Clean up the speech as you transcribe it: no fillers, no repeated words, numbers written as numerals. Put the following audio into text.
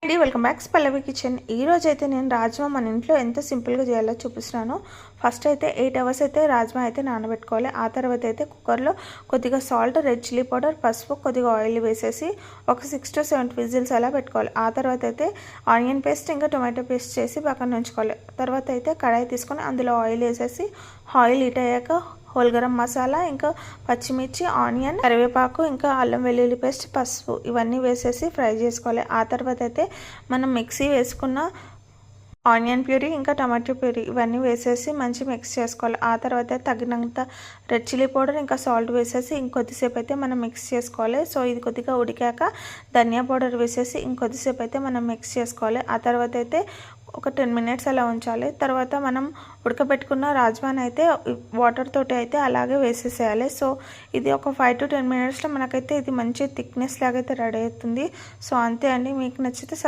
అండి welcome back పల్లవి kitchen. ఈ రోజు అయితే నేను రాజ్మా మన ఇంట్లో ఎంత సింపుల్గా చేయాలో చూపిస్తున్నాను. ఫస్ట్ అయితే 8 అవర్స్ అయితే రాజ్మా అయితే నానబెట్టుకోవాలి. ఆ తర్వాత అయితే కుక్కర్లో కొద్దిగా సాల్ట్, రెడ్ చిల్లీ పౌడర్, పసుపు, కొద్దిగా ఆయిల్ వేసేసి ఒక 6 to 7 విజిల్స్ అలా పెట్టుకోవాలి. ఆ తర్వాత అయితే ఆనియన్ పేస్ట్ ఇంకా టొమాటో పేస్ట్ చేసి పక్కన ఉంచుకోవాలి. తర్వాత అయితే కడాయి తీసుకొని అందులో ఆయిల్ వేసేసి ఆయిల్ హీట్ అయ్యాక హోల్ గరం మసాలా, ఇంకా పచ్చిమిర్చి, ఆనియన్, కరివేపాకు, ఇంకా అల్లం వెల్లుల్లి పేస్ట్, పసుపు ఇవన్నీ వేసేసి ఫ్రై చేసుకోవాలి. ఆ తర్వాత అయితే మనం మిక్సీ వేసుకున్న ఆనియన్ ప్యూరీ ఇంకా టమాటో ప్యూరీ ఇవన్నీ వేసేసి మంచి మిక్స్ చేసుకోవాలి. ఆ తర్వాత తగినంత రెడ్ చిల్లీ పౌడర్ ఇంకా సాల్ట్ వేసేసి ఇంకొద్దిసేపు అయితే మనం మిక్స్ చేసుకోవాలి. సో ఇది కొద్దిగా ఉడికాక ధనియా పౌడర్ వేసేసి ఇంకొద్దిసేపు అయితే మనం మిక్స్ చేసుకోవాలి. ఆ తర్వాత అయితే ఒక 10 minutes అలా ఉంచాలి. తర్వాత మనం ఉడకబెట్టుకున్న రాజ్మాని అయితే వాటర్ తోటి అయితే అలాగే వేసేసేయాలి. సో ఇది ఒక 5 to 10 minutesలో మనకైతే ఇది మంచి థిక్నెస్ లాగా అయితే రెడీ అవుతుంది. సో అంతే అండి. మీకు నచ్చితే